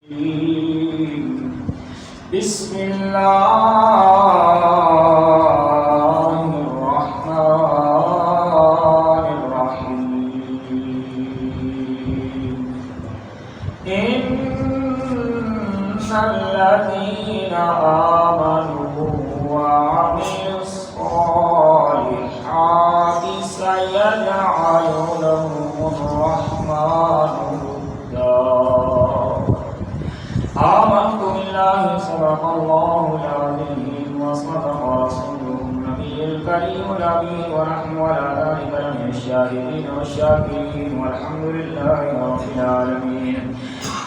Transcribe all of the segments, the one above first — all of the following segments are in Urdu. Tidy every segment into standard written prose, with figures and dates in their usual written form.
بسم الله الرحمن الرحيم إن الذين آمنوا وعملوا الصالحات سيجعل لهم الرحمن ودا آمنت بالله صدق الله العظيم وصدق رسوله النبي الكريم الأمين ونحن على ذلك من الشاهدين والشاكرين والحمد لله رب العالمين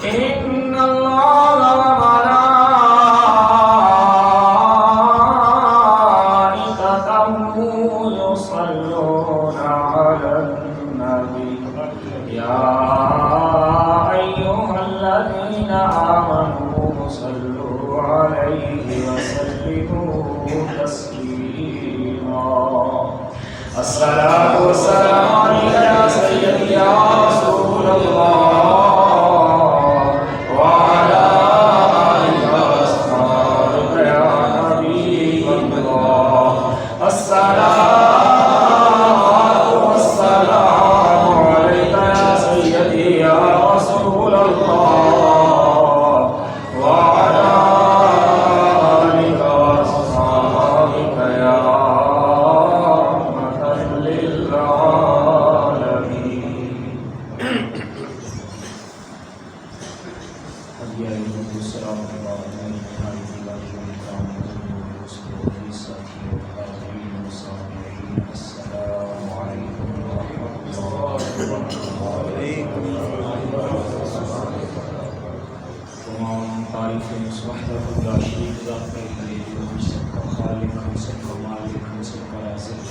إن الله وملائكته يصلون على النبي يا أيها الذين آمنوا صلوا عليه وسلموا تسليما الصلاة والسلام عليك يا سيدي يا رسول الله وعلى آلك وأصحابك يا حبيب الله الصلاة والسلام عليك يا سيدي يا رسول الله وعلى آلك وأصحابك يا رحمة للعالمين السلام عليكم ورحمة الله تمام تعریفیں اس وحدت اللہ شریف ذات کے لیے جو ہم سب کا خالق ہم سب کا مالک ہم سب کا رازق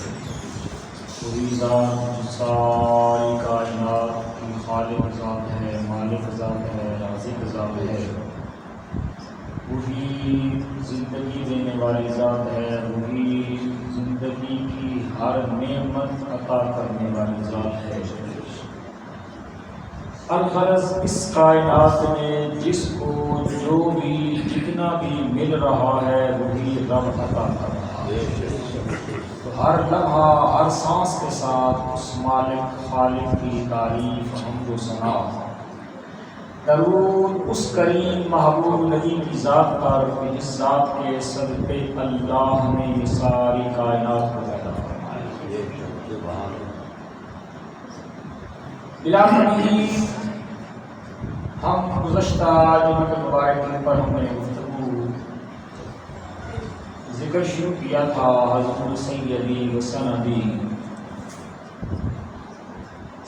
وہی ذات ساری کائنات کی خالق ذات ہے، مالک ذات ہے، رازق ذات ہے، وہی زندگی دینے والی ذات ہے، وہی زندگی کی ہر نعمت عطا کرنے والی ذات ہے۔ الغرض اس کائنات میں جس کو جو بھی جتنا بھی مل رہا ہے وہی رب عطا کر رہا ہے، تو ہر لمحہ ہر سانس کے ساتھ اس مالک خالق کی تعریف حمد و ثنا، درود اس کریم محبوب نبی کی ذات پر جس ذات کے صدقے اللہ نے یہ ساری کائنات کو پیدا فرمایا۔ بلا تردید ہم گزشتہ جمعہ مبارک پر ہم نے گفتگو ذکر شروع کیا تھا حضرت سیدی و سندی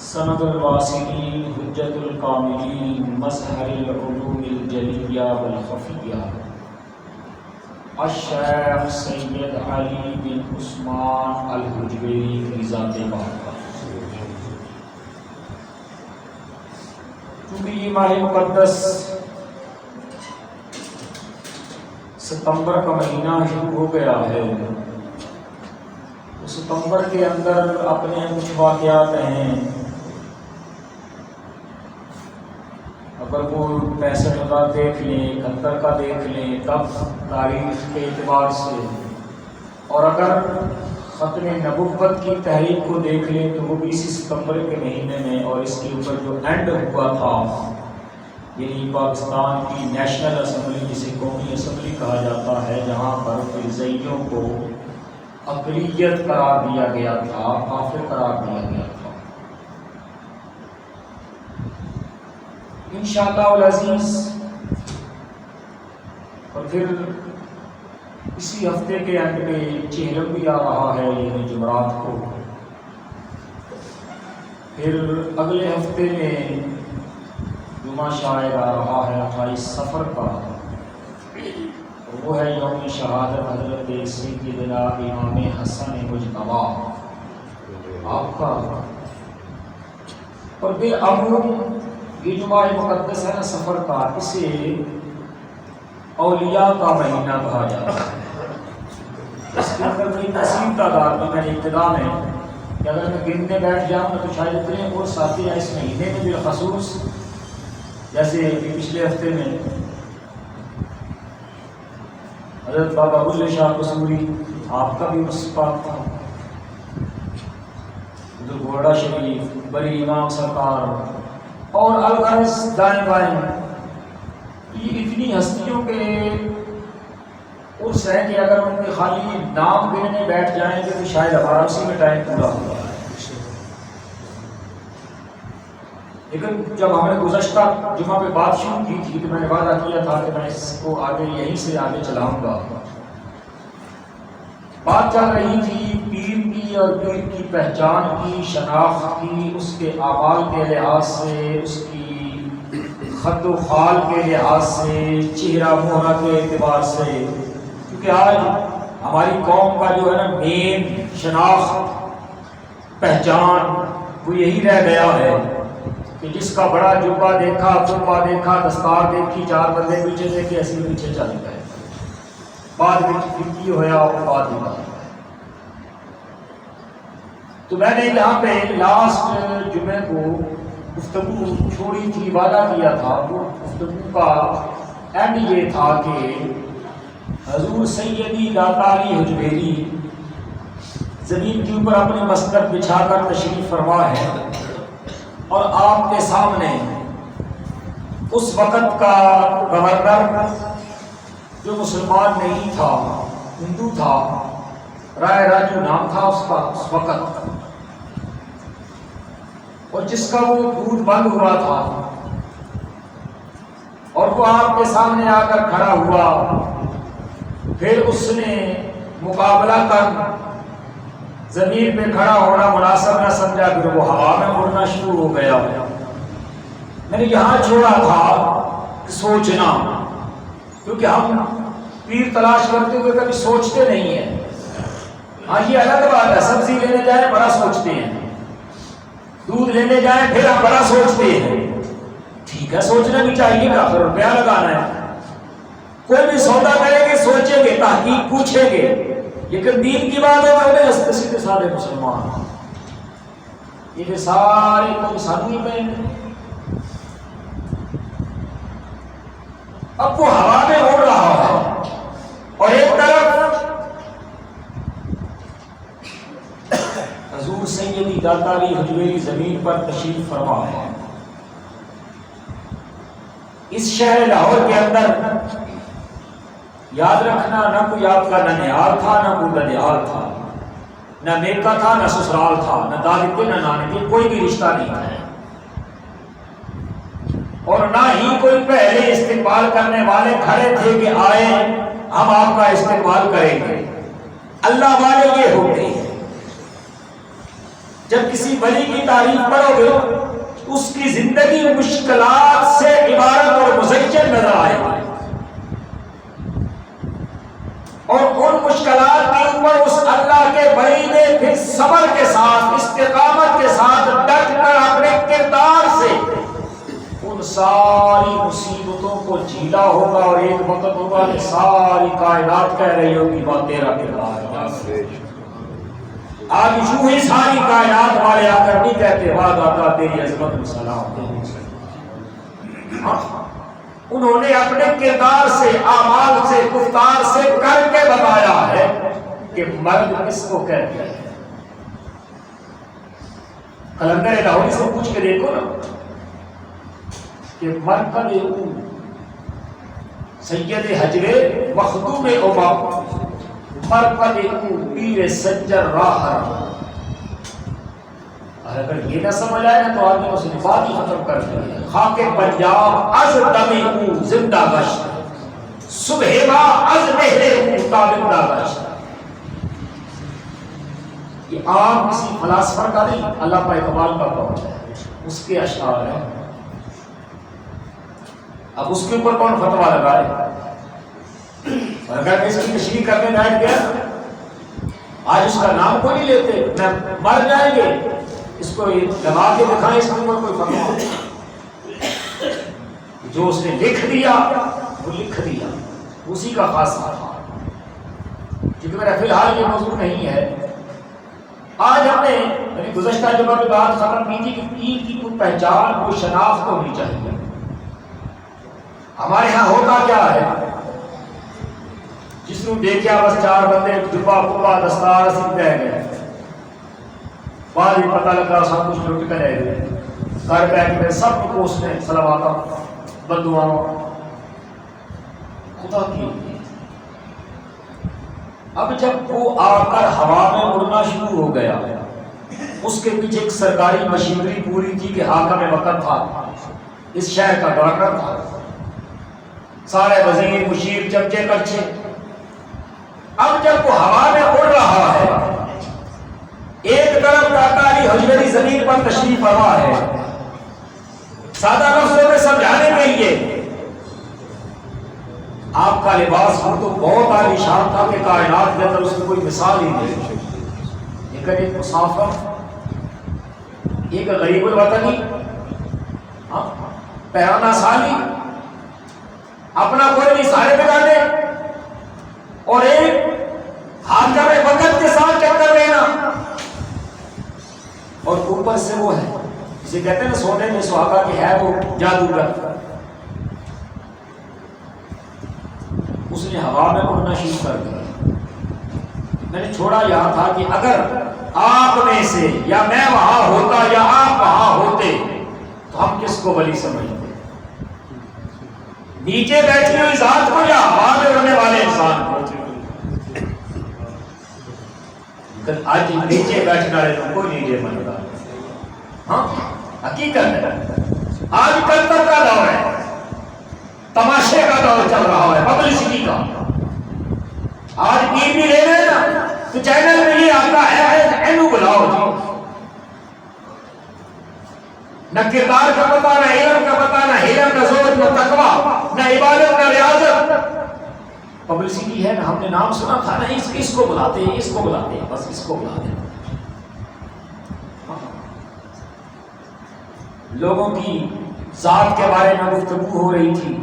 سند الواصلین حجت الکاملین مظہر العلوم الجلیہ والخفیہ الشیخ سید علی بن عثمان الحجویری کی ذات بارگاہ۔ چونکہ یہ ماہ مقدس ستمبر کا مہینہ شروع ہو گیا ہے، تو ستمبر کے اندر اپنے کچھ واقعات ہیں، اگر وہ 65 کا دیکھ لیں، 71 کا دیکھ لیں تب تاریخ کے اعتبار سے، اور اگر ختم نبوت کی تحریک کو دیکھ لیں تو وہ بھی اسی ستمبر کے مہینے میں، اور اس کے اوپر جو اینڈ ہوا تھا یعنی پاکستان کی نیشنل اسمبلی جسے قومی اسمبلی کہا جاتا ہے، جہاں پر فرزیوں کو اقلیت قرار دیا گیا تھا، کافر قرار دیا گیا تھا۔ انشاءاللہ العزیز اور پھر اسی ہفتے کے اینڈ میں چہرم بھی آ رہا ہے یعنی جمعرات کو، پھر اگلے ہفتے میں جمعہ شاید آ رہا ہے 28 صفر کا، اور وہ ہے یوم شہادت حضرت سیدنا امام حسن مجتبی آپ کا۔ اور بالعموم یہ جمعہ مقدس ہے نا صفر کا، اسے اولیاء کا مہینہ کہا جاتا ہے۔ اس کے اندر بڑی نصیب تعداد میں نے ابتدا میں کہ اگر میں گننے بیٹھ جاؤں تو شاید اتنے اور ساتھی ہیں اس مہینے میں بالخصوص جیسے پچھلے ہفتے میں حضرت بابا بلے شاہ قصوری، آپ کا بھی اس پاک تھا، گھوڑا شریف، بڑی امام سرکار اور الغرض دائیں بائیں، یہ اتنی ہستیوں کے عرس ہے کہ اگر ان کے خالی نام گننے بیٹھ جائیں گے تو شاید ہمارا اسی میں ٹائم پورا ہوگا۔ لیکن جب ہم نے گزشتہ جمعہ پہ بات شروع کی تھی تو میں نے وعدہ کیا تھا کہ میں اس کو آگے یہیں سے آگے چلاؤں گا۔ بات چل رہی تھی پیر کی اور پیر کی پہچان کی، شناخت کی، اس کے اعمال کے لحاظ سے، اس کی خط و خال کے لحاظ سے، چہرہ مہرہ کے اعتبار سے، کیونکہ آج ہماری قوم کا جو ہے نا مین شناخت پہچان وہ یہی رہ گیا ہے کہ جس کا بڑا جبہ دیکھا، خطبہ دیکھا، دستار دیکھی، چار بندے پیچھے دیکھے، ایسے پیچھے چل گئے، بعد میں فکی ہوا اور بعد میں۔ تو میں نے یہاں پہ لاسٹ جمعے کو گفتگو چھوڑی تھی، وعدہ کیا تھا، وہ گفتگو کا اینڈ یہ تھا کہ حضور سیدی داتا علی حجویری زمین کے اوپر اپنی مسند بچھا کر تشریف فرما ہے، اور آپ کے سامنے اس وقت کا گورنر جو مسلمان نہیں تھا، ہندو تھا، رائے راجو نام تھا اس کا اس وقت، اور جس کا وہ دودھ بند ہوا تھا، اور وہ آپ کے سامنے آ کر کھڑا ہوا، پھر اس نے مقابلہ کر زمین پہ کھڑا ہونا مناسب نہ سمجھا، پھر وہ ہوا میں اڑنا شروع ہو گیا۔ میں نے یہاں چھوڑا تھا کہ سوچنا، کیونکہ ہم پیر تلاش کرتے ہوئے کبھی سوچتے نہیں ہیں۔ ہاں یہ الگ بات ہے، سبزی لینے جائیں بڑا سوچتے ہیں، دودھ لینے جائیں پھر ہم بڑا سوچتے ہیں، ٹھیک ہے سوچنا بھی چاہیے، کہ آخر روپیہ لگانا ہے، کوئی بھی سودا کریں گے سوچیں گے، تحقیق پوچھیں گے، لیکن دین کی بات ہے تو سیدھے سادے مسلمان یہ سارے کوئی ساتھی میں، اب وہ ہوا میں اڑ رہا ہے، اور ایک طرف حضور سیدی داتا علی حجویری زمین پر تشریف فرما ہے۔ اس شہر لاہور کے اندر یاد رکھنا، نہ کوئی آپ کا ننیال تھا، نہ کوئی ددیال تھا، نہ میکا تھا، نہ سسرال تھا، نہ دادکے نہ نانکے، کوئی بھی رشتہ نہیں تھا، اور نہ ہی کوئی پہلے استقبال کرنے والے کھڑے تھے کہ آئے ہم آپ کا استقبال کریں گے۔ اللہ والے یہ ہوتے ہیں، جب کسی ولی کی تعریف پڑھو گے اس کی زندگی مشکلات سے عبارت اور مزین نظر آئے گی، اور ان مشکلات کے اوپر اس اللہ کے ولی نے پھر صبر کے ساتھ، استقامت کے ساتھ ڈٹ کر اپنے کردار سے ان ساری مصیبتوں کو جھیلا ہوگا، اور ایک وقت ہوگا کہ ساری کائنات کہہ رہی ہوگی بات تیرا کردار ہے۔ آج یوں ہی ساری کائنات والے آ کر نہیں کہتے واہ داتا تیری عظمت و سلام، انہوں نے اپنے کردار سے، اعمال سے، گفتار سے کر کے بتایا ہے کہ مرد کس کو کہتے ہیں۔ قلندر لاہوری سے پوچھ کے دیکھو نا کہ مرکب او سید حجرے مخدوم امام، مرکب او پیر سجر راہ، اگر یہ نہ سمجھ آئے نا تو آدمی اس نے بات ہی ختم کر دی۔ خاک پنجاب از دمی او زندہ گشت، صبح با از مہر او تابندہ گشت۔ یہ عام کسی فلاسفر کا نہیں، اللہ کا اقبال کا قول ہے، اس کے اشعار ہیں۔ اب اس کے اوپر کون فتویٰ لگائے؟ اور اگر اس کی تشریح کرنے بیٹھ گیا، آج اس کا نام کو نہیں لیتے، نہ مر جائیں گے، اس کو لگا کے دکھائیں، اس کے اوپر کوئی فتویٰ جو اس نے لکھ دیا وہ لکھ دیا، اسی کا خاصہ تھا۔ کیونکہ میرا فی الحال یہ موضوع نہیں ہے، آج ہم نے گزشتہ جمعہ میں بات ختم کی تھی کہ پیر کی کوئی پہچان، کوئی شناخت ہونی چاہیے، ہمارے ہاں ہوتا کیا ہے، جس نے دیکھا بس چار بندے جبا پورا دستار سے بہ گئے، بعد ہی پتہ لگا سب کچھ لٹ کر رہ گئے، گھر بیٹھ کے سب کو اس نے سلواتا بددعاؤں خدا کی۔ اب جب وہ آ کر ہوا میں اڑنا شروع ہو گیا، اس کے پیچھے ایک سرکاری مشینری پوری تھی کہ حاکم وقت تھا، اس شہر کا گورنر تھا، سارے وزیر مشیر چمچے کچے۔ اب جب وہ ہوا میں اڑ رہا ہے، ایک طرف داتا علی حجویری زمین پر تشریف فرما ہے، سادہ لفظوں میں سمجھانے کے لیے آپ کا لباس وہ تو بہت عالی شان تھا کہ کائنات کے اندر اس کی کوئی مثال ہی نہیں، لیکن ایک مسافر، ایک غریب الوطنی، پیرانہ سالی، اپنا کوئی نہیں سارے بگانے، اور ایک حاکم وقت کے ساتھ چکر لینا، اور اوپر سے وہ ہے جسے کہتے ہیں نا سونے میں سہاگا کہ ہے وہ جادوگر، اس نے ہوا میں اڑنا شروع کر دیا۔ میں نے چھوڑا یہاں تھا کہ اگر آپ میں سے یا میں وہاں ہوتا یا آپ وہاں ہوتے تو ہم کس کو ولی سمجھتے، نیچے بیٹھی ہوئی ذات کو یا ہوا میں اڑنے والے انسان کو؟ لیکن آج نیچے بیٹھنے والے لوگوں کو نیچے بنتا، ہاں حقیقت ہے۔ آج کلتر کا دور ہے، تماشے کا دور چل رہا ہے، پبلسٹی کا۔ آج ٹی وی لے رہے نا تو چینل میں یہ آتا ہے اینو بلاؤ جی، نہ کردار کا پتہ، نہ علم کا پتہ، نہ علم، نہ زہد، نہ تقویٰ، نہ عبادت، نہ ریاضت، پبلسٹی ہے نا۔ ہم نے نام سنا تھا نا، اس کو بلاتے ہیں، اس کو بلاتے ہیں، بس اس کو بلاتے ہیں۔ لوگوں کی ذات کے بارے میں گفتگو ہو رہی تھی،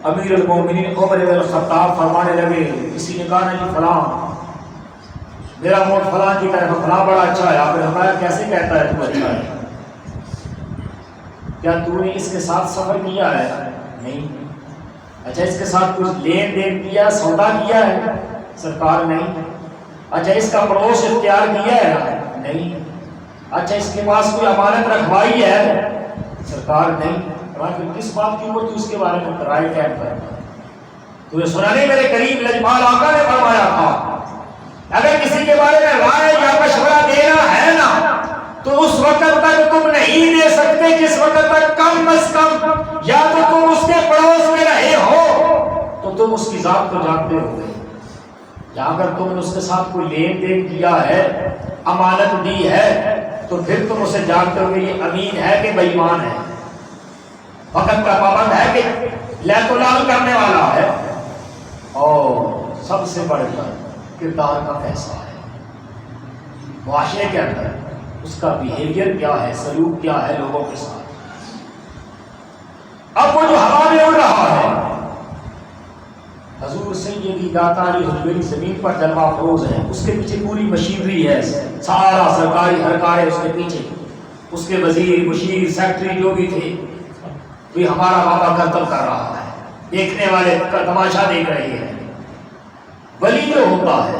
امیر المومنین عمر بن الخطاب فرمانے لگے، کسی نے کہا نا جی فلاں میرا موت فلاں کی طرف، فلاں بڑا اچھا ہے، آپ نے فرمایا کیسے کہتا ہے تو اچھا ہے، کیا تو نے اس کے ساتھ سفر کیا ہے؟ نہیں۔ اچھا اس کے ساتھ کچھ لین دین کیا، سودا کیا ہے؟ سرکار نہیں۔ اچھا اس کا پڑوس اختیار کیا ہے؟ نہیں۔ اچھا اس کے پاس کوئی امانت رکھوائی ہے؟ سرکار نہیں۔ پھر کس بات کی اوپر تو اس کے بارے میں رائے قائم کرتا ہے؟ تو یہ سنا نہیں میرے قریب لجپال آقا نے فرمایا تھا، اگر کسی کے بارے میں رائے یا مشورہ دینا ہے نا تو اس وقت تک تم نہیں دے سکتے جس وقت تک کم از کم یا تو تم اس کے پڑوس میں رہے ہو تو تم اس کی ذات کو جانتے ہو، یا اگر تم نے اس کے ساتھ کوئی لین دین کیا ہے، امانت دی ہے، تو پھر تم اسے جانتے ہو کہ یہ امین ہے کہ بے ایمان ہے، وقت کا پابند ہے کہ لیت و لال کرنے والا ہے، اور سب سے بڑھ کر کردار کا فیصلہ ہے، معاشرے کے اندر اس کا بیہیویئر کیا ہے، سلوک کیا ہے لوگوں کے ساتھ۔ اب وہ جو ہوا میں اڑ رہا ہے، حضور سیدی داتا علی حجویری زمین پر جلوہ فروز ہے، اس کے پیچھے پوری مشینری ہے، سارا سرکاری ہرکار ہے اس کے پیچھے، اس کے وزیر مشیر سیکٹری جو بھی تھے، تو ہمارا بابا قتل کر رہا ہے، دیکھنے والے کا تماشا دیکھ رہے ہیں۔ ولی جو ہوتا ہے،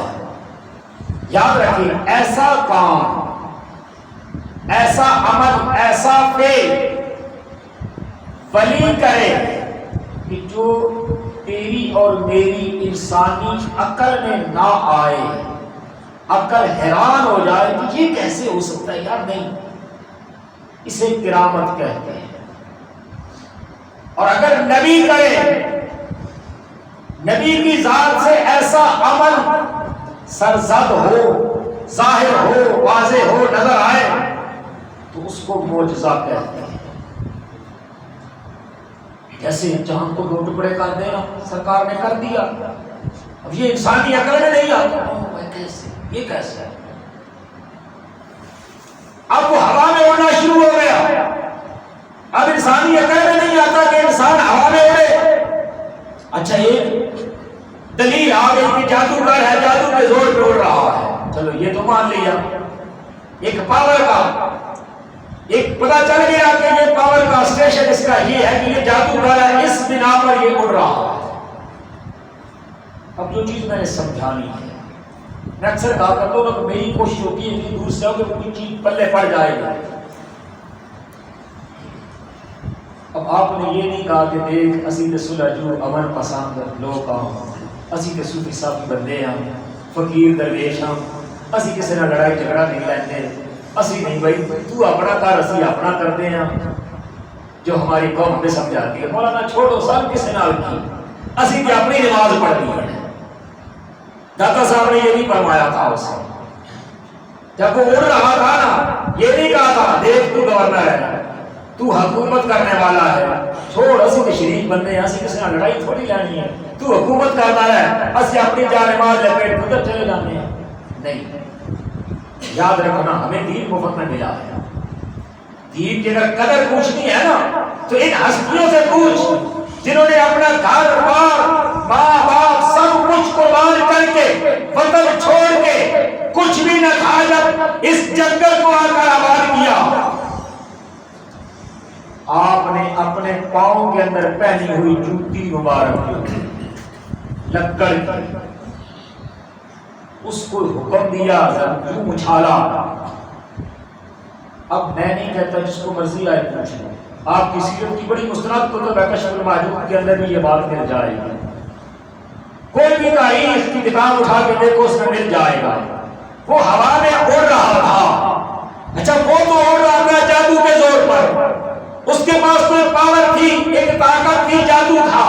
یاد رکھیں، ایسا کام، ایسا عمل، ایسا فعل ولی کرے کہ جو تیری اور میری انسانی عقل میں نہ آئے، عقل حیران ہو جائے کہ یہ کیسے ہو سکتا ہے یار، نہیں، اسے کرامت کہتے ہیں۔ اور اگر نبی کرے، نبی کی ذات سے ایسا عمل سرزد ہو، ظاہر ہو، واضح ہو، نظر آئے تو اس کو معجزہ کہتے ہیں۔ جیسے چاند کو 2 ٹکڑے کر دینا، سرکار نے کر دیا، اب یہ انسانی عقل میں نہیں آتا، کیسے، یہ کیسے ہے؟ اب وہ ہوا میں اڑنا شروع ہو گیا، اب انسانی عقل میں نہیں آتا کہ انسان ہوا میں اڑے۔ اچھا ایک دلیل آ گئی کہ جادوگر ہے، جادو کے زور پہ اڑ رہا ہے، چلو یہ تو مان لیا، ایک پاور کا ایک پتا چل گیا کہ یہ پاور کا اسٹیشن اس کا یہ ہے کہ یہ جادوگر ہے، اس بنا پر یہ اڑ رہا ہے۔ اب جو چیز میں نے سمجھانی ہے، میں اکثر کہا کرتا ہوں کہ میری کوشش ہوتی ہے کہ دور سے کہ کوئی چیز پلے پڑ جائے گا۔ اب آپ نے یہ نہیں کہا کہ دیکھ اسی تے سلجو امن پسند لوگ اسی تے صوفی صاحب بندے ہیں، فقیر درویش ہیں، اسی کسی نہ لڑائی جھگڑا نہیں لیتے، اسی نہیں بھائی تو اپنا کر اسی اپنا کرتے ہیں جو ہماری قوم ہمیں سمجھاتی ہے۔ مولانا چھوڑو سب کسی نال کی، اسی کی اپنی نماز پڑھنی ہے۔ داتا صاحب نے یہ نہیں فرمایا تھا اسے جب وہ اڑ رہا تھا نا، یہ نہیں کہا تھا دیکھ تو گورنر ہے، تو حکومت کرنے والا ہے، چھوڑ اسی کے شریک بندے ہیں، اسی کسی نال لڑائی تھوڑی لینی ہے، تو حکومت کرنا ہے، اسی اپنی جان نماز لپیٹ ادھر چلے جانے ہیں۔ نہیں، یاد رکھنا ہمیں دین مفت میں ملا ہے۔ دین کی اگر قدر پوچھنی ہے نا تو ان ہستیوں سے پوچھ جنہوں نے اپنا گھر بار ماں باپ سب کچھ قربان کر کے وطن چھوڑ کے کچھ بھی نہ کھا جب اس جنگل کو آ کر آباد کیا۔ آپ نے اپنے پاؤں کے اندر پہنی ہوئی جوتی مبارک لکڑ کی اس کو حکم دیا کیوں اچھالا۔ اب میں نہیں کہتا جس کو مرضی آئے پوچھ لیں، آپ کی سیرت کی بڑی مستند کتب ہے، کشف المحجوب کے اندر بھی یہ بات مل جائے گی۔ کوئی بھی تاریخ کی کتاب اٹھا کے دیکھو اس میں مل جائے گا۔ وہ ہوا میں اڑ رہا تھا، اچھا وہ تو اڑ رہا تھا جادو کے زور پر، اس کے پاس کوئی پاور تھی، ایک طاقت تھی، جادو تھا۔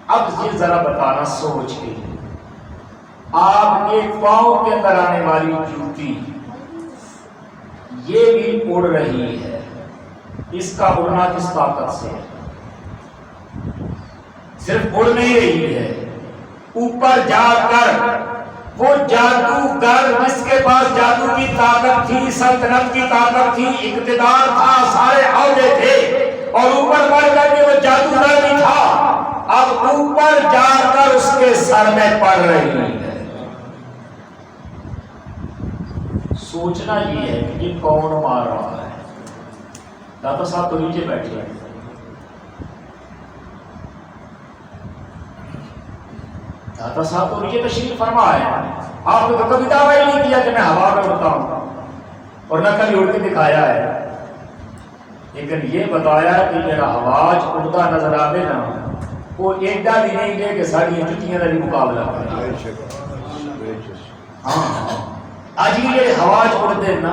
اب یہ ذرا بتانا سوچ کے، آپ کے پاؤں کے اندر آنے والی جوتی یہ بھی اڑ رہی ہے، اس کا اڑنا کس طاقت سے ہے؟ صرف اڑ نہیں رہی ہے، اوپر جا کر وہ جادوگر جس کے پاس جادو کی طاقت تھی، سلطنت کی طاقت تھی، اقتدار تھا، سارے عہدے تھے، اور اوپر بڑھ کر کے وہ جادوگر بھی تھا، اب اوپر جا کر اس کے سر میں پڑ رہی ہے۔ سوچنا یہ ہے کہ یہ کون مار رہا ہے۔ داتا صاحب تو نیچے بیٹھے ہیں، داتا صاحب تو نیچے تشریف فرما ہے، آپ نے تو کبھی دعویٰ ہی نہیں کیا کہ میں ہوا میں اڑتا ہوں، اور نہ کبھی اڑ کے دکھایا ہے، لیکن یہ بتایا کہ میرا ہواج اڑتا نظر آئے نا، وہ ایڈا بھی نہیں دے کہ ساری جتیاں کا بھی مقابلہ کرے۔ ہاں آج یہ ہواج اڑتے نا،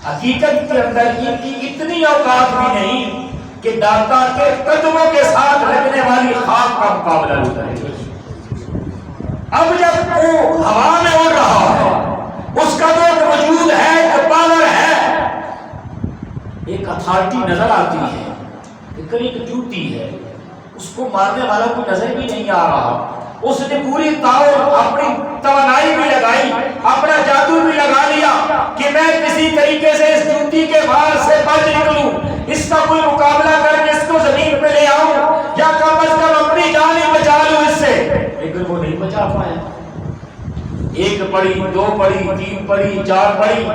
حقیقت کے اندر ان کی اتنی اوقات بھی نہیں کہ داتا کے قدموں کے ساتھ لگنے والی خاک کا مقابلہ ہوتا ہے۔ اب جب وہ ہوا میں اڑ رہا ہے، اس کا تو ایک وجود ہے، ایک پاور ہے، ایک اتھارٹی نظر آتی ہے، لیکن ایک جوتی ہے، اس کو مارنے والا کوئی نظر بھی نہیں آ رہا۔ اس نے پوری اپنی توانائی بھی لگائی، اپنا جادو بھی لگا لیا کہ میں کسی طریقے سے اس جوتی کے بھار سے بچ نکلوں، اس کا کوئی مقابلہ کر کے اس کو زمین پہ لے آؤں، یا کم از کم اپنی جان ہی بچا لوں اس سے، لیکن وہ نہیں بچا پایا۔ ایک پڑی، دو پڑی، تین پڑی، چار پڑی،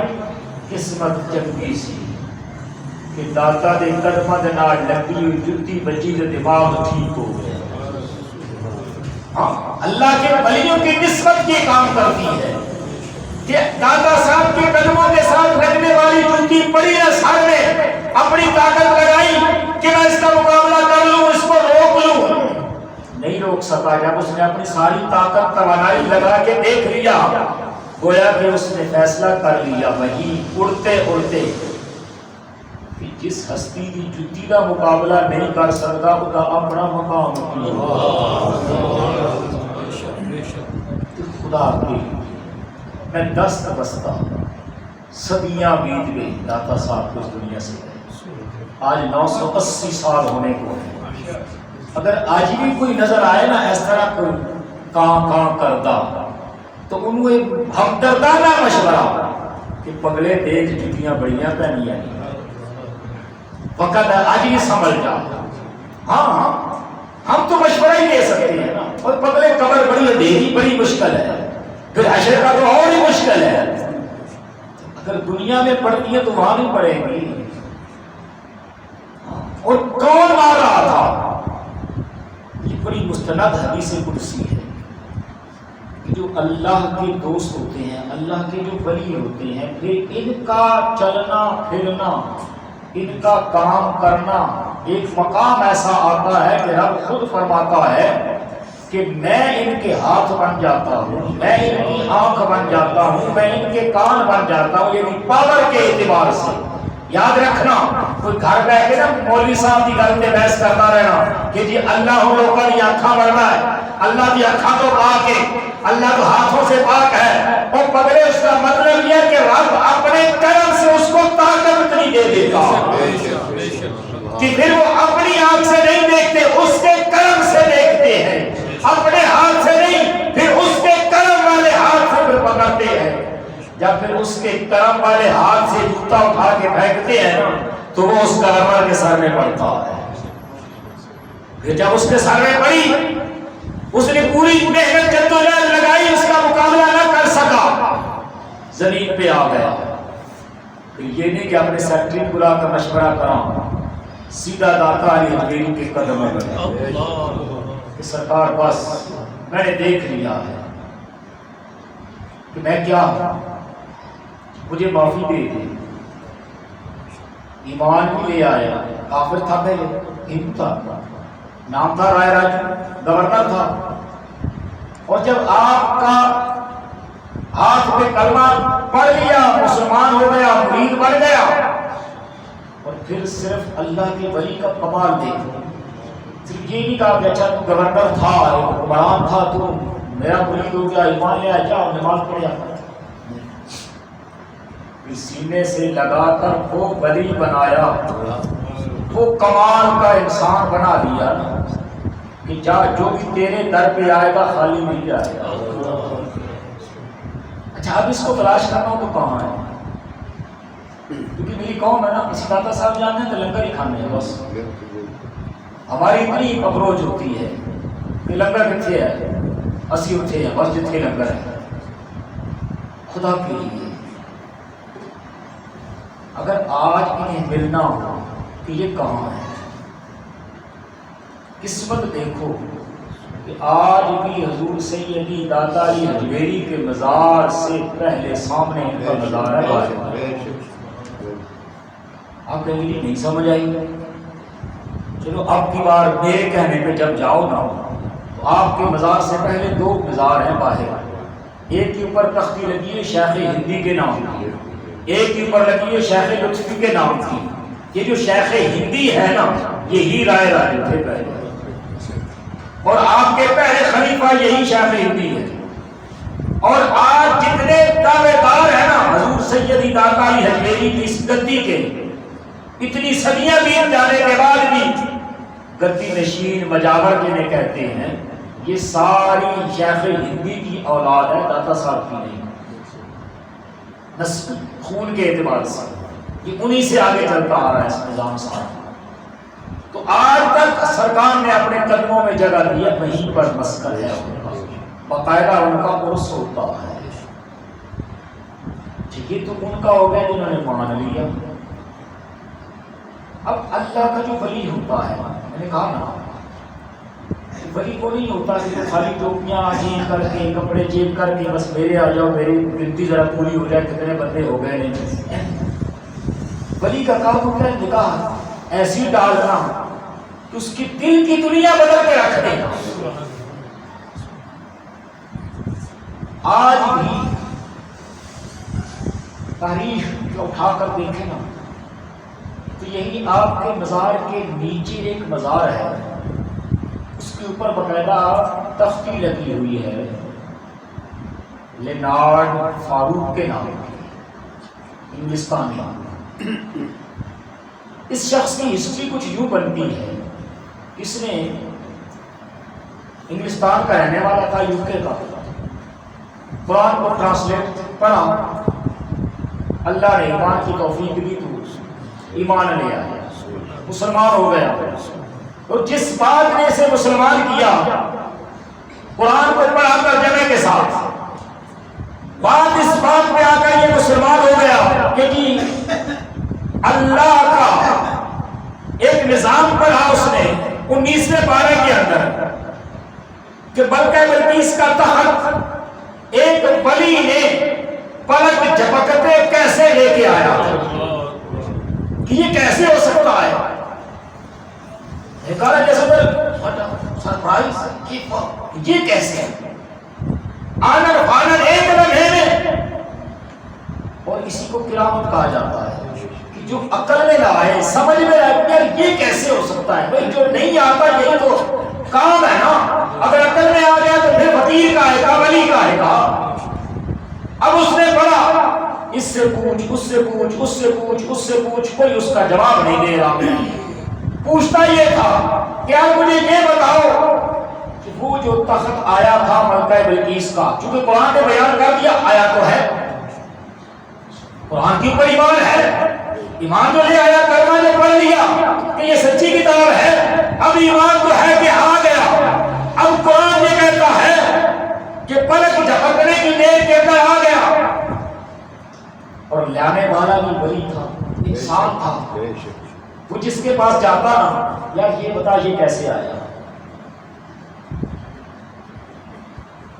قسمت چنگی سی کہ داتا دے قدماں دے نال لگی ہوئی جوتی بچی تے دماغ ٹھیک ہو گیا۔ اللہ کے ولیوں کی نسبت یہ کام کرتی ہے کہ داتا صاحب کے قدموں کے ساتھ لگنے والی جوتی پڑی ہے سر میں، اپنی طاقت لگائی کہ میں اس کا مقابلہ کر لوں، اس کو روک لوں، نہیں روک سکا۔ جب اس نے اپنی ساری طاقت توانائی لگا کے دیکھ لیا، گویا کہ اس نے فیصلہ کر لیا وہی اڑتے اڑتے کہ جس ہستی کی جوتی کا مقابلہ نہیں کر سکتا وہ اپنا مقام خدا کی میں دست بستہ صدیاں بیت گئی، داتا صاحب کو اس دنیا سے آج 980 سال ہونے کو ہے۔ اگر آج بھی کوئی نظر آئے نا اس طرح کوئی کاں کرتا تو انہوں ہمدردانہ مشورہ کہ پگلے دیکھ جتیاں بڑیاں پہنی ہیں، وقت آج ہی سنبھل جا۔ ہاں ہم تو مشورہ ہی دے سکتے ہیں نا، اور پگلے قبر بڑی اندھیری، بڑی مشکل ہے، پھر حشر کا تو اور ہی مشکل ہے۔ اگر دنیا میں پڑتی ہے تو وہاں نہیں پڑے گی. اور کون مار رہا تھا؟ یہ بڑی مستند حدیث قدسی ہے کہ جو اللہ کے دوست ہوتے ہیں، اللہ کے جو ولی ہوتے ہیں، پھر ان کا چلنا پھرنا، ان کا کام کرنا، ایک مقام ایسا آتا ہے کہ رب خود فرماتا ہے کہ میں ان کے ہاتھ بن جاتا ہوں، میں ان کی آنکھ بن جاتا ہوں، میں ان کے کان بن جاتا ہوں. یہ پاور کے اعتبار سے یاد رکھنا. کوئی گھر بیٹھ کے نا مولوی صاحب کی گل پہ بحث کرتا رہنا کہ جی اللہ لوگوں کی آنکھاں بننا ہے، اللہ کی آنکھاں تو پاک ہے، اللہ تو ہاتھوں سے پاک ہے. اور پگڑے اس کا مطلب یہ کہ رب اپنے کرم سے اس کو طاقت نہیں دے دیتا کہ پھر وہ اپنی آنکھ سے نہیں دیکھتے، اس کے کرم سے دیکھتے ہیں. اپنے ہاتھ سے نہیں، پھر اس کے کرم والے ہاتھ سے پھر پکڑتے ہیں. جب پھر اس کے کرم والے ہاتھ سے جوتا اٹھا کے پھینکتے ہیں تو وہ اس کلمر کے سر میں پڑتا ہے. پھر جب اس کے سر میں پڑی، اس نے پوری محنت جدوجہد لگائی، اس کا مقابلہ نہ کر سکا، زمین پہ آ گیا. پھر یہ نہیں کہ اپنے سیکرٹری بلا کر مشورہ کرا، سیدھا داتا علی حجویری کے قدم میں کہ سرکار بس میں نے دیکھ لیا ہے کہ میں کیا ہوں، مجھے معافی دے دی. ایمان بھی لے آیا، کافر تھا پہلے، ہندو تھا، نام تھا رائے راجو، گورنر تھا. اور جب آپ کا ہاتھ پہ کلمہ پڑھ لیا، مسلمان ہو گیا، مرید بن گیا، اور پھر صرف اللہ کے ولی کا کمال دیکھو. صرف یہ نہیں کہا کہ اچھا تو گورنر تھا، حکمران تھا، تو میرا مرید ہو گیا، ایمان لے آیا، جاؤ نماز پڑھ جاتا. سینے سے لگا کر وہ ولی بنایا، وہ کمال کا انسان بنا دیا کہ جا جو بھی تیرے در پہ آئے گا خالی نہیں جائے گا. اچھا اب اس کو تلاش کرنا ہو تو کہاں ہے؟ کیونکہ میری قوم ہے نا، کسی داتا صاحب جانے ہیں تو لنگر ہی کھانے ہیں بس. ہماری اتنی اپروچ ہوتی ہے کہ لنگر کتنے ہے، اسی اٹھے ہیں بس جتنے لنگر ہے. خدا کے لیے اگر آج انہیں ملنا ہو کہ یہ کہاں ہے، قسمت دیکھو کہ آج بھی حضور سیدی داتا علی حجویری کے مزار سے پہلے سامنے ان کا مزار ہے. آپ کہیں گے نہیں سمجھ آئی، چلو اب کی بار میرے کہنے پہ جب جاؤ نا تو آپ کے مزار سے پہلے دو مزار ہیں باہر. ایک کے اوپر تختی لگی ہے شیخ ہندی کے نام کی، ایک کے اوپر لگی ہے شیخ لطفی کے نام کی. یہ جو شیخ ہندی ہے نا یہی رائے راجو تھے پہلے، اور آپ کے پہلے خلیفہ یہی شیخ ہندی ہے. اور آج جتنے دعوے دار ہیں نا حضور سیدی داتا علی حجویری کی اس گدی کے، اتنی صدیاں بیت جانے کے بعد بھی گدی نشین مجاور جنہیں کہتے ہیں، یہ ساری شیخ ہندی کی اولاد ہے، داتا صاحب کی نہیں. نسل خون کے اعتبار سے یہ انہی سے آگے چلتا آ رہا ہے اس نظام صاحب. تو آج تک سرکار نے اپنے قدموں میں جگہ دی ہے، وہیں پر مسکن ہے ان کا، باقاعدہ ان کا عرس ہوتا ہے. ٹھیک ہے تو ان کا ہو گیا جنہوں نے مان لیا. اب اللہ کا جو ولی ہوتا ہے، میں نے کہا نا ولی کو نہیں ہوتا کہ خالی ٹوپیاں جیب کر کے کپڑے جیب کر کے بس میرے آ جاؤ، میری گنتی ذرا پوری ہو جائے، کتنے بندے ہو گئے نہیں. ولی کا کام ہوتا ہے نگاہ ایسی ڈالنا کہ اس کی دل کی دنیا بدل کے رکھ دینا. آج بھی تاریخ جو اٹھا کر دیکھیں نا تو یہی آپ کے مزار کے نیچے ایک مزار ہے، اس کے اوپر باقاعدہ تختی لگی ہوئی ہے لینارڈ فاروق کے نام کی، انگلستانی. اس شخص کی ہسٹری کچھ یوں بنتی ہے، اس نے انگلستان کا رہنے والا تھا، یو کے کا، قرآن کو ٹرانسلیٹ پڑھا، اللہ نے ایمان کی توفیق دی تو ایمان لے آیا، مسلمان ہو گیا. اور جس بات نے اسے مسلمان کیا، قرآن کو پڑھا ترجمے کے ساتھ، بات اس بات پہ آ کر یہ مسلمان ہو گیا کہ جی اللہ کا ایک نظام پڑھا اس نے 19ویں پارے کے اندر کہ بلکہ بلقیس کا تخت ایک ولی نے پلک جھپکتے کیسے لے کے آیا کہ یہ کیسے ہو سکتا ہے. سرپرائز یہ کیسے آنر فانر ایک لمحے میں. اور اسی کو کرامت کہا جاتا ہے کہ جو عقل میں نہ آئے سمجھ میں آئے یہ کیسے ہو سکتا ہے. بھائی جو نہیں آتا یہی تو کام ہے نا. اگر عقل میں آ گیا تو پھر فقیر کا ہے گا ولی کا ہے گا. اب اس نے پڑھا اس سے پوچھ اس سے پوچھ اس سے پوچھ اس سے پوچھ کوئی اس کا جواب نہیں دے رہا. پوچھتا یہ تھا کہ آپ مجھے یہ بتاؤ کہ وہ جو تخت آیا تھا ملکہ بلقیس کا چونکہ قرآن نے بیان کر دیا آیا تو ہے قرآن کے اوپر ایمان ہے. ایمان تو لے آیا کرما نے پڑھ لیا کہ یہ سچی کتاب ہے. اب ایمان تو ہے کہ آ گیا. اب قرآن یہ کہتا ہے کہ پلک جھپکنے کی دیر کے اندر آ گیا. اور لانے والا بھی ولی تھا انسان تھا. وہ جس کے پاس جاتا نا یار یہ بتا یہ کیسے آیا.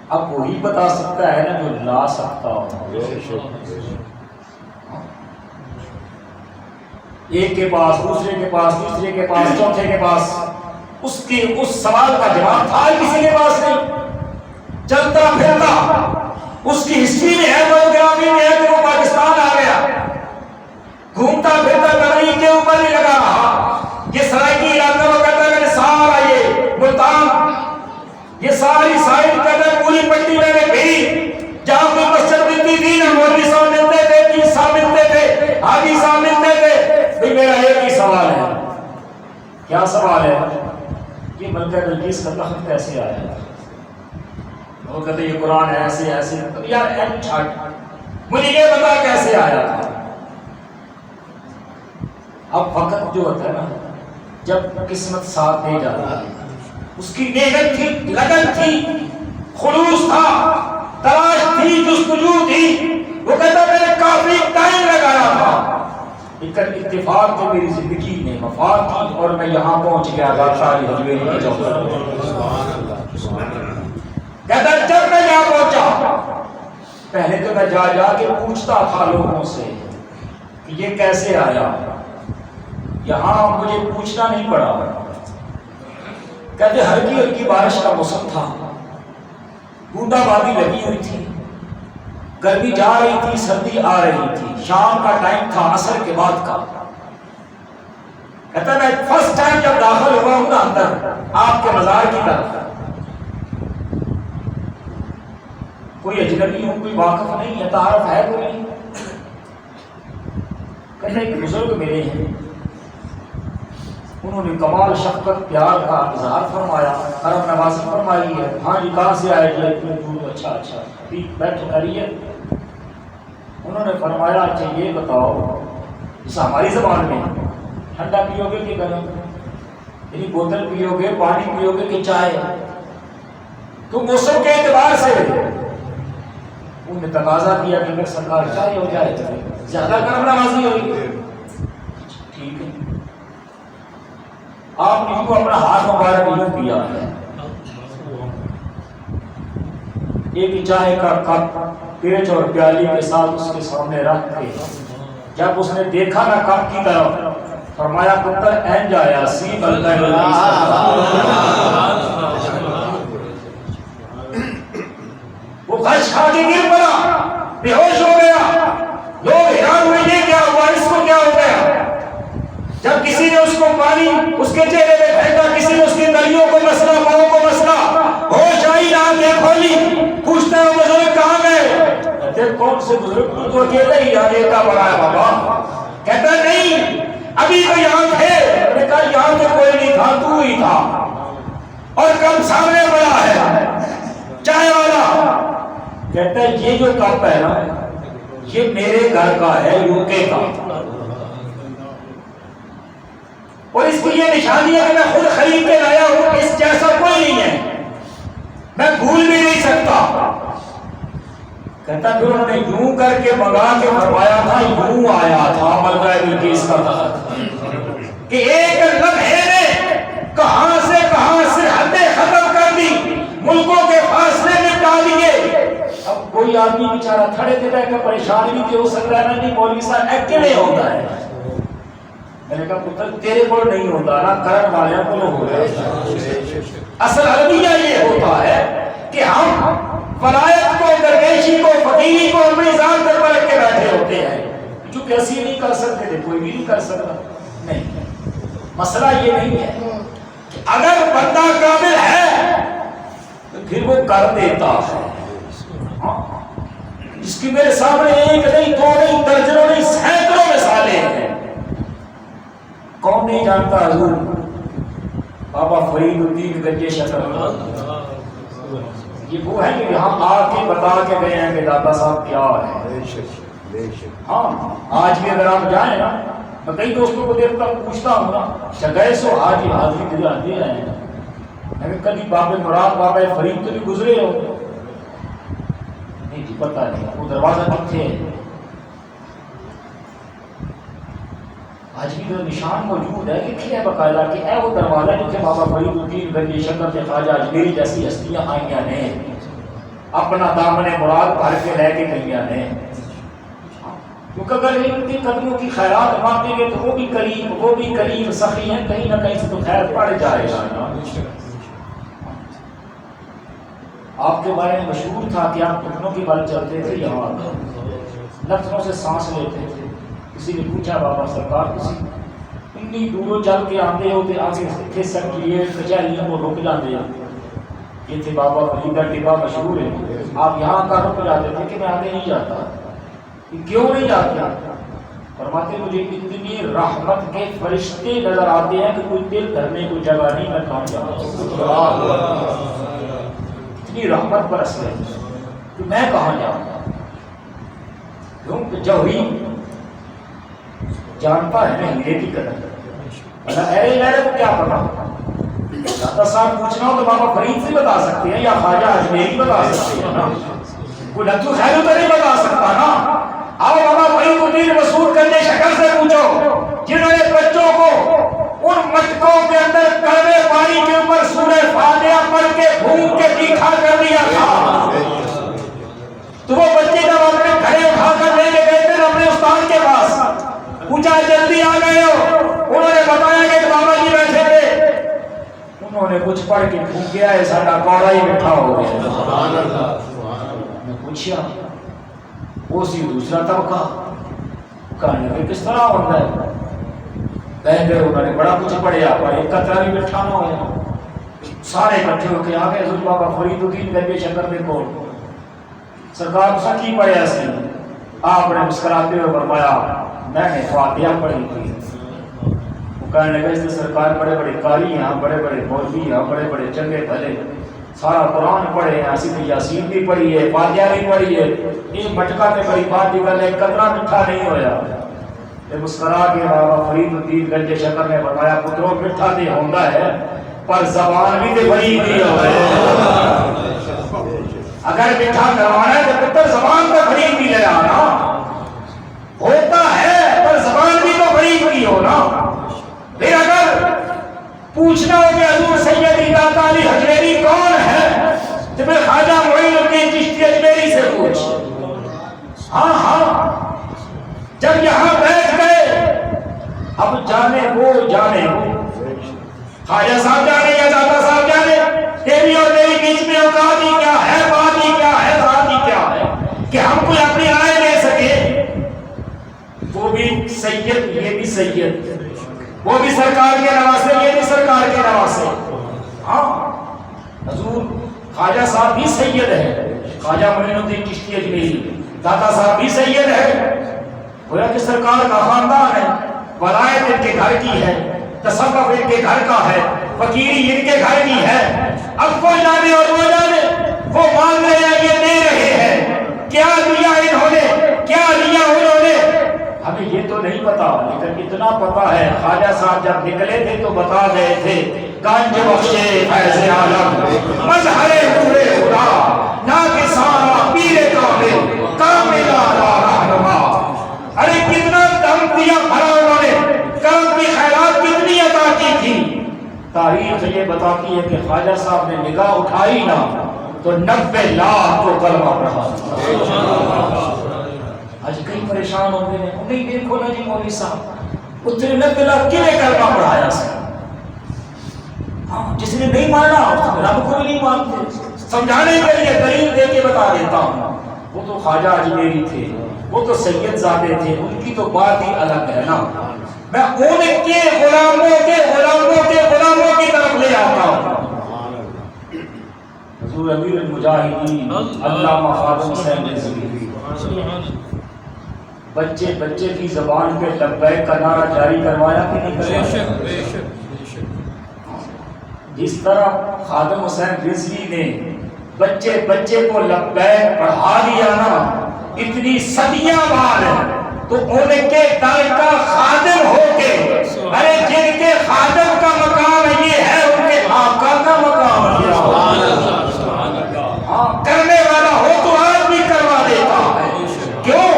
اب وہی بتا سکتا ہے نا جو لا سکتا ہو. ایک کے پاس دوسرے کے پاس تیسرے کے پاس چوتھے کے پاس اس سوال کا جواب تھا کسی کے پاس نہیں. چلتا پھرتا اس کی ہسٹری میں ہے پروگرامی میں ہے کہ وہ پاکستان آ گیا. گھومتا پھرتا کبھی کے اوپر نہیں لگا رہا. یہ سرائکی علاقہ وہ کہتا ہے میں نے سارا یہ ملتان یہ ساری سائڈ کہتا ہے پوری پٹی میں نے پھری. جہاں کوئی مسجد ملتی تھی نا مولوی صاحب ملتے تھے پیر صاحب ملتے تھے حاجی صاحب ملتے تھے. بھئی میرا ایک ہی سوال ہے. کیا سوال ہے؟ یہ ملکہ بلقیس کا تخت کیسے آیا؟ وہ کہتے یہ قرآن ہے ایسے ایسے. یار مجھے یہ بتا کیسے آیا تھا. اب وقت جو ہوتا ہے نا جب قسمت ساتھ دے جاتا ہے اس کی محنت تھی لگن تھی خلوص تھا تلاش تھی جستجو تھی. وہ کہتا میں نے کافی ٹائم لگایا تھا. اتفاق تو میری زندگی میں مفاد تھی اور میں یہاں پہنچ گیا. بادشاہ حجویری کے چوک کہتا جب میں یہاں پہنچا پہلے تو میں جا جا کے پوچھتا تھا لوگوں سے کہ یہ کیسے آیا. یہاں مجھے پوچھنا نہیں پڑا. کہتے ہلکی ہلکی بارش کا موسم تھا. بوندا بادی لگی ہوئی تھی. گرمی جا رہی تھی سردی آ رہی تھی. شام کا ٹائم تھا عصر کے بعد کا. کہتا میں فرسٹ ٹائم جب داخل ہوا ہوں نا اندر آپ کے مزار کی طرف کوئی اجنبی ہوں کوئی واقف نہیں ہے تعارف ہے کوئی نہیں. کہتے ایک بزرگ ملے ہیں انہوں نے کمال شفقت پیار کا اظہار فرمایا کرم نوازی فرمائی ہے. ہاں جی کہاں سے آئے جی اتنے دور. اچھا اچھا بیٹھ کریے. انہوں نے فرمایا اچھا یہ بتاؤ اس ہماری زبان میں ٹھنڈا پیو گے کہ گرم یعنی بوتل پیو گے پانی پیو گے کہ چائے. تو موسم کے اعتبار سے انہوں نے تقاضا کیا کہ اگر سرکار چائے ہو جائے تو زیادہ کرم نوازی ہوگی. ٹھیک ہے آپ نے کو اپنا ہاتھ مبارک یوں کیا ہے. ایک چائے کا کپ پیچ اور پیالی کے ساتھ اس کے سامنے رکھ کے جب اس نے دیکھا نا کپ کی طرف فرمایا پتر اینج آیا سی بلکہ وہ غش کھا کے گر پڑا بے ہوش ہو گیا. لوگ حیران ہوئے یہ کیا ہوا اس کو کیا ہو گیا. جب کسی نے اس کو پانی اس کے چہرے پہ پھینکا کسی نے اس کی تلیوں کو مسلا پاؤں کو مسلا ہوش آئی آنکھیں کھولی. پوچھتے ہیں بزرگ کہاں گئے. کہتے کون سے بزرگ تو اکیلے ہی آگے کا بڑا ہے بابا. کہتا نہیں ابھی تو یہاں تھے. میں نے کہا یہاں تو کوئی نہیں تھا تو ہی تھا اور کم سامنے بڑا ہے چائے والا. کہتا ہے یہ جو کپ ہے نا یہ میرے گھر کا ہے یو کے کا اور اس کی یہ نشانی ہے کہ میں خود خرید کے لایا ہوں. اس جیسا کوئی نہیں ہے میں بھول بھی نہیں سکتا. کہتا پھر انہوں نے یوں کر کے منگا کے فرمایا تھا، یوں آیا تھا ملکہ بلقیس کا تخت کہ ایک لمحے نے کہاں سے کہاں سرحدیں ختم کر دی، ملکوں کے فاصلے مٹا دیے۔ اب کوئی آدمی بیچارہ کھڑے تھے کہ پریشان بھی ہو سکتا ہے نا، نہیں مولوی صاحب ایکٹیوے ہوتا ہے۔ میں نے کہا پتر تیرے کو نہیں ہوتا نا، کرن والے کو ہو رہا ہے۔ اصل المیہ یہ ہوتا ہے کہ ہم ولایت کو، درویشی کو، فقیری کو اپنی ذات پر رکھ کے بیٹھے ہوتے ہیں، جو کہ ایسی نہیں کر سکتے تھے، کوئی بھی نہیں کر سکتا۔ نہیں، مسئلہ یہ نہیں ہے کہ اگر بندہ کامل ہے تو پھر وہ کر دیتا ہے۔ جس کی میرے سامنے ایک نہیں، دو نہیں، درجنوں نہیں، سینکڑوں مثالیں ہیں۔ کون نہیں جانتا حضور بابا فرید الدین گنج شکر؟ یہ وہ ہے کہ یہاں آ کے بتا کے گئے ہیں کہ داتا صاحب کیا ہے۔ ہاں آج بھی اگر آپ جائیں نا، میں کئی دوستوں کو دیکھتا پوچھتا ہوں نا، گئے سو آج حاضری دے رہے ہیں، میں کبھی بابا مراد بابا فرید تو بھی گزرے ہو؟ نہیں جی پتہ نہیں، وہ دروازہ کتنے ہے؟ آج بھی جو نشان موجود ہے لکھے ہے باقاعدہ کہ اے وہ دروازہ جتنے بابا فرید الدین گنج شکر کے خواجہ اجمیری جیسی ہستیاں آئیاں نے، اپنا دامن مراد بھر کے لے کے گئیاں نے۔ کیونکہ اگر ان کے قدموں کی خیرات مانگیں گے تو وہ بھی کریم سخی ہیں، کہیں نہ کہیں سے تو خیر پڑ جائے گا۔ آپ کے بارے میں مشہور تھا کہ آپ گھٹنوں کی بل چلتے تھے، یہاں لفظوں سے سانس لیتے تھے۔ کسی نے پوچھا بابا سرکار کسی اتنی دوروں چل کے آتے ہوتے آگے تھے سیکٹریٹ کچہریوں کو رک جاتے ہیں، یہ تھے بابا فرید کا ڈبا مشہور ہے، آپ یہاں کا رک جاتے تھے کہ میں آگے نہیں جاتا۔ کیوں نہیں جاتے؟ فرماتے مجھے اتنی رحمت کے فرشتے نظر آتے ہیں کہ کوئی دل دھرنے کو جگہ نہیں، میں کہاں جاؤں؟ اتنی رحمت برس رہی کہ میں کہاں جاؤں؟ کیونکہ جوہری جانتا ہے نا ہیرے کی قدر، اے تو کیا پتا؟ داتا صاحب پوچھنا ہو تو بابا فرید سے بتا سکتے ہیں یا خواجہ اجمیری بتا سکتے ہیں نا، کوئی لطو خیر تو نہیں بتا سکتا نا۔ آؤ بابا فرید الدین مسعود گنج شکر سے پوچھو، جنہوں نے بچوں کو ان مٹکوں کے اندر کڑوے پانی کے اوپر سورہ فاتحہ پڑھ کے بھون کے تیکھا کر دیا تھا، تو وہ بچے جب اپنے گھرے اٹھا کر لے کے گئے تھے اپنے استاد کے پاس، پوچھا جلدی آ گئے ہو؟ انہوں نے بتایا کہ بابا جی بیٹھے تھے، انہوں نے کچھ پڑھ کے پھونکیا ہے، سارا کوڑا ہی مٹھا ہو گیا۔ میں پوچھا وہ سی دوسرا طبقہ کہنے لگے کس طرح ہوتا ہے؟ کہتے انہوں نے بڑا کچھ پڑھیا پر ایک قطرہ بھی مٹھا نہ ہوا۔ سارے اکٹھے ہو کے آ گئے حضور بابا فرید الدین گنج شکر کے کول، سرکار تساں کی پڑھیا سی؟ آپ نے مسکراتے ہوئے فرمایا میں نے فاتحہ پڑھی تھی۔ وہ کہنے لگا اس سے سرکار بڑے بڑے قاری ہیں، بڑے بڑے مولوی ہیں، بڑے بڑے چنگے بھلے، سارا قرآن پڑھے ہیں، اسی تو یاسین بھی پڑھی ہے، فاتحہ بھی پڑھی ہے، یہ مٹکا تے بڑی بات دی گل ہے، قطرہ میٹھا نہیں ہویا۔ تے مسکرا کے بابا فرید الدین گنج شکر نے فرمایا پترو میٹھا تے ہوندا ہے پر زبان بھی تے بڑی دی ہوئے، اگر میٹھا کروانا ہے تو پتر زبان کو بڑی بھی لے آنا ہوتا ہے، پر زبان بھی تو بڑی کی ہو نا۔ پھر اگر پوچھنا ہو کہ حضور سید داتا علی حجویری کون ہے تو میں خواجہ معین الدین چشتی اجمیری سے پوچھ۔ ہاں ہاں جب یہاں بیٹھ گئے اب جانے وہ خواجہ صاحب جانے یا داتا صاحب جانے، تیری اور میری بیچ میں اوقات ہی کیا ہے، بات ہی کیا ہے، ذات ہی کیا ہے کہ ہم کوئی اپنی رائے دے سکے۔ وہ بھی سید یہ بھی سید، وہ بھی سرکار کے نواسے یہ بھی سرکار کے نواسے۔ ہاں حضور خواجہ صاحب بھی سید ہے، خواجہ معین الدین چشتی اجمیری، داتا صاحب بھی سید ہے، گویا کہ سرکار کا خاندان ہے، ولایت ان کے گھر کی ہے، تصوف ان کے گھر کا ہے، فقیری ان کے گھر کی ہے۔ اب وہ جانے اور وہ جانے، وہ مانگ رہے ہیں یہ دے رہے ہیں، کیا دیا انہوں نے، کیا دیا انہوں نے، ہمیں یہ تو نہیں پتا، لیکن اتنا پتا ہے خواجہ صاحب جب نکلے تھے تو بتا گئے تھے گنج بخشے فیض عالم مظہر نور خدا نا کسانا پیر کامل ارے کتنا دم دیا بھرا انہوں نے، کرم کی خیرات کتنی عطا کی تھی. تاریخ یہ بتاتی ہے کہ خواجہ صاحب نے نگاہ اٹھائی نا تو 90 لاکھ کو کلمہ پڑھا. آج کئی پریشان ہو گئے ہیں، نہیں دیکھو نا جی مولوی صاحب اتنے 90 لاکھ کنے کلمہ پڑھایا سر. ہاں جس نے نہیں مانا رب کو بھی نہیں مانتے. سمجھانے کے لیے دلیل دے کے بتا دیتا ہوں، وہ تو خواجہ اجمیری تھے، وہ تو سید زادے تھے، ان کی تو بات ہی الگ ہے نا. میں ان کے غلاموں کے غلاموں کے غلاموں کی طرف لے آتا ہوں. حضور امیر المجاہدین علامہ خادم حسین رضوی بچے بچے کی زبان پہ لبیک کا نعرہ جاری کروایا کہ نہیں کروایا؟ جس طرح خادم حسین رضوی نے بچے بچے کو لبیک پڑھا دیا نا اتنی صدیاں بعد، تو ان کے در کا خادم ہو کے، ارے جن کے خادم کا مقام یہ ہے ان کے آقا کا مقام کیا ہو. ہاں کرنے والا ہو تو آج بھی کروا دیتا ہے. کیوں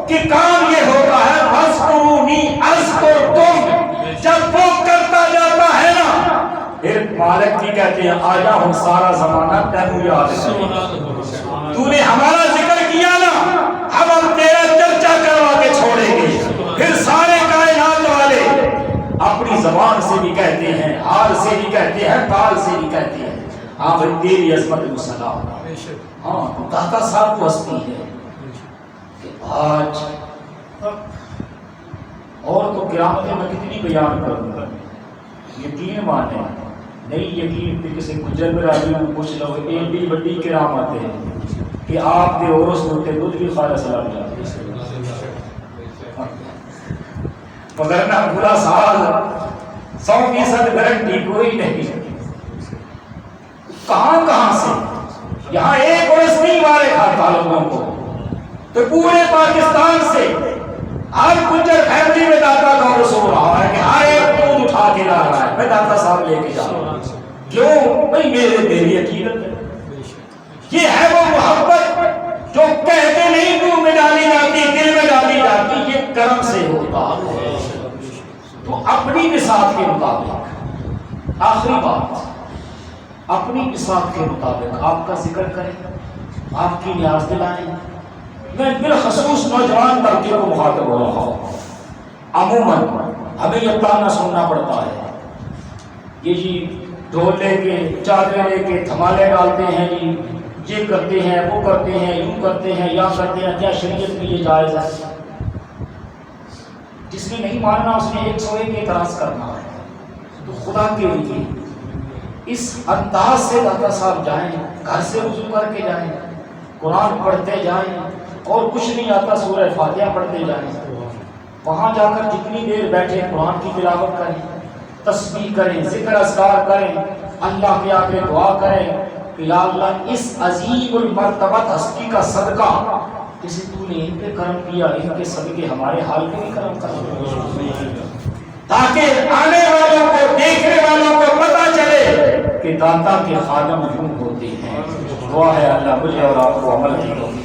کہ کام یہ ہوتا ہے اذکرونی اذکرکم. جب وہ کرتا جاتا ہے نا پھر مالک بھی کہتے ہیں آجا ہم سارا زمانہ تینوں یاد ہے. تو نے ہمارا ذکر کیا نا اب ہم تیرا چرچا کروا کے چھوڑیں گے. پھر سارے کائنات والے اپنی زبان سے بھی کہتے ہیں، حال سے بھی کہتے ہیں، تال سے بھی کہتے ہیں ہاں بھائی تیری عظمت مسلام. ہاں داتا صاحب کو ہستی ہے کہ آج اور تو قیامتیں میں کتنی بیان کروں گا. یقین مانے نہیں یقین پہ کسی گجر میں راضی ہوں پوچھ لو ایڈی بڑی کرامت ہے کہ آپ کے عورس ہوتے دودھ بھی خالص سلام جاتے مگر نہ پورا سال 100% گارنٹی کوئی نہیں. کہاں سے یہاں ایک عورس نہیں مارے کھاتا لوگوں کو تو پورے پاکستان سے ہر گجر فیملی میں داتا کا عرص ہو رہا ہے کہ ہر ایک دودھ اٹھا کے لا رہا ہے میں داتا صاحب لے کے جا رہا ہوں. کیوں بھائی میری عقیدت ہے. یہ ہے وہ محبت جو کہتے نہیں منہ میں ڈالی جاتی دل میں ڈالی جاتی، یہ کرم سے ہوتا ہے. تو اپنی بساط کے مطابق آخری بات اپنی بساط کے مطابق آپ کا ذکر کریں، آپ کی نیاز دلائیں. میں بالخصوص نوجوان طبقے کو مخاطب ہو رہا ہوں. عموماً ہمیں یہ تانا سننا پڑتا ہے یہ جی ڈھول لے کے چادریں لے کے دھمالے ڈالتے ہیں جی یہ کرتے ہیں وہ کرتے ہیں یوں کرتے ہیں یا کرتے ہیں. کیا شریعت میں یہ جائز ہے؟ جس نے نہیں ماننا اس نے 101 اعتراض کرنا ہے. تو خدا کے لیے اس انداز سے داتا صاحب جائیں، گھر سے وضو کر کے جائیں، قرآن پڑھتے جائیں اور کچھ نہیں آتا سورہ فاتحہ پڑھتے جائیں. وہاں جا کر جتنی دیر بیٹھے قرآن کی تلاوت کریں، تسبیح کریں، ذکر اذکار کریں، اللہ کے آگے دعا کریں کہ یا اللہ اس عظیم المرتبت ہستی کا صدقہ جسے تو نے ان پہ کرم کیا ان کے صدقے ہمارے حال پہ بھی کرم کر تاکہ آنے والوں کو دیکھنے والوں کو پتہ چلے کہ داتا کے خادم یوں ہوتے ہیں. دعا ہے اللہ مجھے اور آپ کو عمل کی توفیق